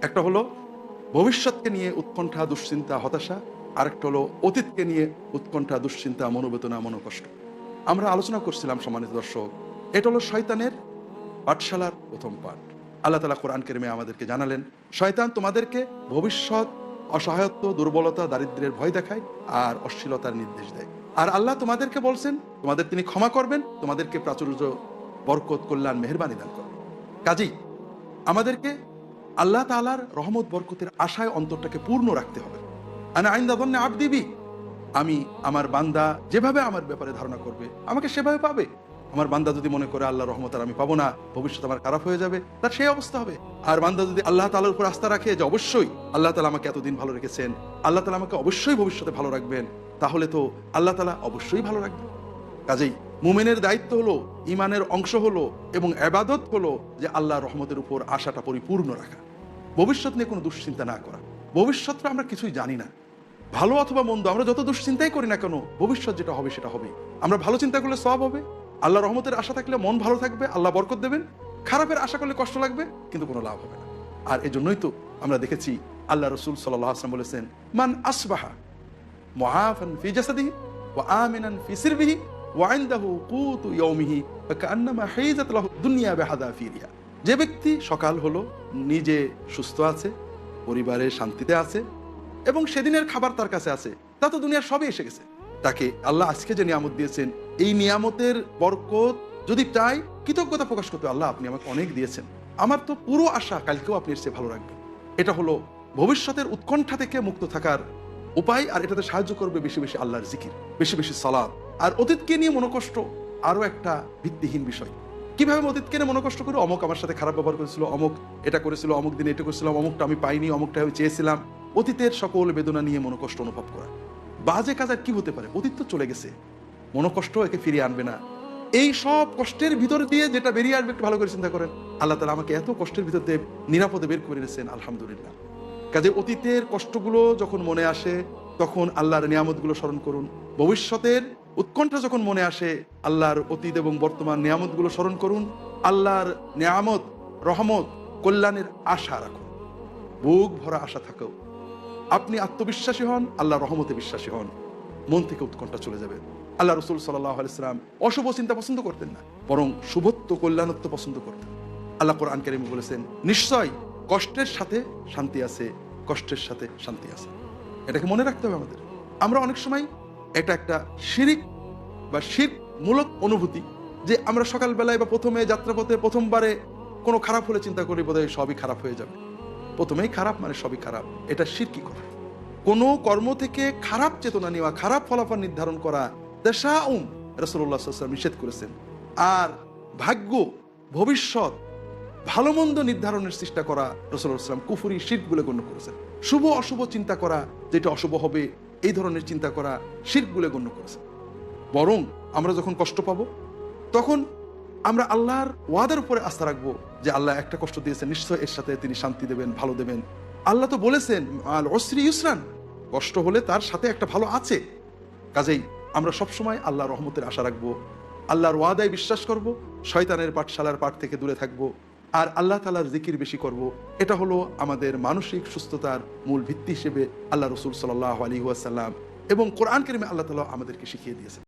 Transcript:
একটা হলো ভবিষ্যৎকে নিয়ে উৎকণ্ঠা, দুশ্চিন্তা, হতাশা। আরেকটা হলো অতীতকে নিয়ে উৎকণ্ঠা, দুশ্চিন্তা, মনোবেদনা, মনোকষ্ট। আমরা আলোচনা করছিলাম সম্মানিত দর্শক, এটা হলো শয়তানের পাঠশালার প্রথম পাঠ। আল্লাহ তাআলা কোরআন কারিমে আমাদেরকে জানালেন, শয়তান তোমাদেরকে ভবিষ্যৎ, অসহায়ত্ব, দুর্বলতা, দারিদ্র্যের ভয় দেখায় আর অশ্লীলতার নির্দেশ দেয়। আর আল্লাহ তোমাদেরকে বলছেন তোমাদের তিনি ক্ষমা করবেন, তোমাদেরকে প্রাচুর্য, বরকত, কল্যাণ, মেহেরবানি দান করবেন। কাজেই আমাদেরকে আল্লাহ তাআলার রহমত বরকতের আশায় অন্তরটাকে পূর্ণ রাখতে হবে। আনা ইনদা যান্নি আবদি বি, আমি আমার বান্দা যেভাবে আমার ব্যাপারে ধারণা করবে আমাকে সেভাবে পাবে। আমার বান্দা যদি মনে করে আল্লাহর রহমত আর আমি পাবো না, ভবিষ্যৎ আমার খারাপ হয়ে যাবে, তার সেই অবস্থা হবে। আর বান্দা যদি আল্লাহ তাআলার উপর আস্থা রাখে যে অবশ্যই আল্লাহ তাআলা আমাকে এতদিন ভালো রেখেছেন, আল্লাহ তাআলা আমাকে অবশ্যই ভবিষ্যতে ভালো রাখবেন, তাহলে তো আল্লাহ তাআলা অবশ্যই ভালো রাখবেন। কাজেই মুমিনের দায়িত্ব হলো, ইমানের অংশ হলো এবং ইবাদত হলো যে আল্লাহর রহমতের উপর আশাটা পরিপূর্ণ রাখা, ভবিষ্যৎ নিয়ে কোনো দুশ্চিন্তা না করা। ভবিষ্যৎটা আমরা কিছুই জানি না, ভালো অথবা মন্দ, আমরা যত দুশ্চিন্তাই করি না কেন, ভবিষ্যৎ যেটা হবে সেটা হবে। আমরা ভালো চিন্তা করলে সওয়াব হবে, আল্লাহ রহমতের আশা থাকলে মন ভালো থাকবে, আল্লাহ বরকত দেবেন। খারাপের আশা করলে কষ্ট লাগবে, কিন্তু কোনো লাভ হবে না। আর এজন্যই তো আমরা দেখেছি আল্লাহ রাসূল সাল্লাল্লাহু আলাইহি ওয়াসাল্লাম বলেছেন, মান আসবাহা মুআফান ফি জাসাদিহি ওয়া আমিনান ফি সিরবিহি ওয়া ইনদাহু কুতু ইয়াউমিহি ফাকান্নামা হাইজাত লাহু দুনিয়া বিহাদাফিরিহা। যে ব্যক্তি সকাল হলো নিজে সুস্থ আছে, পরিবারে শান্তিতে আছে এবং সেদিনের খাবার তার কাছে আছে, তা তো দুনিয়ার সবই এসে গেছে। তাকে আল্লাহ আজকে যে নিয়ামত দিয়েছেন, এই নিয়ামতের বরকত যদি চাই, কৃতজ্ঞতা প্রকাশ করতে, আল্লাহ আপনি আমাকে অনেক দিয়েছেন, আমার তো পুরো আশা কালকেও আপনি এসে ভালো রাখবেন। এটা হলো ভবিষ্যতের উৎকণ্ঠা থেকে মুক্ত থাকার উপায়। আর এটাতে সাহায্য করবে বেশি বেশি আল্লাহর জিকির, বেশি বেশি সালাত। আর অতীতকে নিয়ে মনোকষ্ট আরো একটা ভিত্তিহীন বিষয়। কিভাবে অতীতকে নিয়ে মনোকষ্ট করে, অমুক আমার সাথে খারাপ ব্যবহার করেছিল, অমুক এটা করেছিল, অমুক দিনে এটা করেছিলাম, অমুকটা আমি পাইনি, অমুকটা আমি চেয়েছিলাম। অতীতের সকল বেদনা নিয়ে মনোকষ্ট অনুভব করা। বাজে কাজ আর কি হতে পারে, অতীত তো চলে গেছে, মনোকষ্ট একে ফিরিয়ে আনবে না। এই সব কষ্টের ভিতর দিয়ে যেটা বেরিয়ে আসবে একটু ভালো করে চিন্তা করেন। আল্লাহ তাআলা আমাকে এত কষ্টের ভিতর দিয়ে নিরাপদে বের করে এনেছেন, আলহামদুলিল্লাহ। কাজে অতীতের কষ্টগুলো যখন মনে আসে তখন আল্লাহর নিয়ামতগুলো স্মরণ করুন। ভবিষ্যতের উৎকণ্ঠা যখন মনে আসে, আল্লাহর অতীত এবং বর্তমান নিয়ামতগুলো স্মরণ করুন। আল্লাহর নিয়ামত, রহমত, কল্যাণের আশা রাখুন, বুক ভরা আশা থাকো। আপনি আত্মবিশ্বাসী হন, আল্লাহ রহমতে বিশ্বাসী হন, মন থেকে উৎকণ্ঠা চলে যাবে। আল্লাহ রাসূল সাল্লাল্লাহু আলাইহি ওয়াসাল্লাম অশুভ চিন্তা পছন্দ করতেন না, বরং শুভত্ব, কল্যাণত্ব পছন্দ করতেন। আল্লাহ কোরআন কারীমে বলেছেন, নিশ্চয় কষ্টের সাথে শান্তি আছে, কষ্টের সাথে শান্তি আছে। এটাকে মনে রাখতে হবে আমাদের। আমরা অনেক সময় এটা একটা শিরিক বা শিরকমূলক অনুভূতি, যে আমরা সকালবেলায় বা প্রথমে যাত্রাপথে প্রথমবারে কোনো খারাপ হলে চিন্তা করি বোধহয় সবই খারাপ হয়ে যাবে, প্রথমেই খারাপ মানে সবই খারাপ। এটা শিরকি করা। কোনো কর্ম থেকে খারাপ চেতনা নেওয়া, খারাপ ফলাফল নির্ধারণ করা, তাশাউম রাসূলুল্লাহ সাল্লাল্লাহু আলাইহি ওয়াসাল্লাম নিষেধ করেছেন। আর ভাগ্য, ভবিষ্যৎ, ভালো মন্দ নির্ধারণের চেষ্টা করা রাসূলুল্লাহ সাল্লাল্লাহু আলাইহি ওয়াসাল্লাম কুফরি, শিরক বলে গণ্য করেছেন। শুভ অশুভ চিন্তা করা, যেটা অশুভ হবে এই ধরনের চিন্তা করা শিরক বলে গণ্য করেছেন। বরং আমরা যখন কষ্ট পাবো তখন আমরা আল্লাহর ওয়াদার উপরে আস্থা রাখবো যে আল্লাহ একটা কষ্ট দিয়েছেন, নিশ্চয় এর সাথে তিনি শান্তি দেবেন, ভালো দেবেন। আল্লাহ তো বলেছেন আল উসরি ইউসরান, কষ্ট হলে তার সাথে একটা ভালো আছে। কাজেই আমরা সবসময় আল্লাহর রহমতের আশা রাখবো, আল্লাহর ওয়াদায় বিশ্বাস করব, শয়তানের পাঠশালার পাঠ থেকে দূরে থাকবো, আর আল্লাহ তাআলার জিকির বেশি করব। এটা হলো আমাদের মানসিক সুস্থতার মূল ভিত্তি হিসেবে আল্লাহ রাসূল সাল্লাল্লাহু আলাইহি ওয়াসাল্লাম এবং কোরআন কারীমে আল্লাহ তাআলা আমাদেরকে শিখিয়ে দিয়েছেন।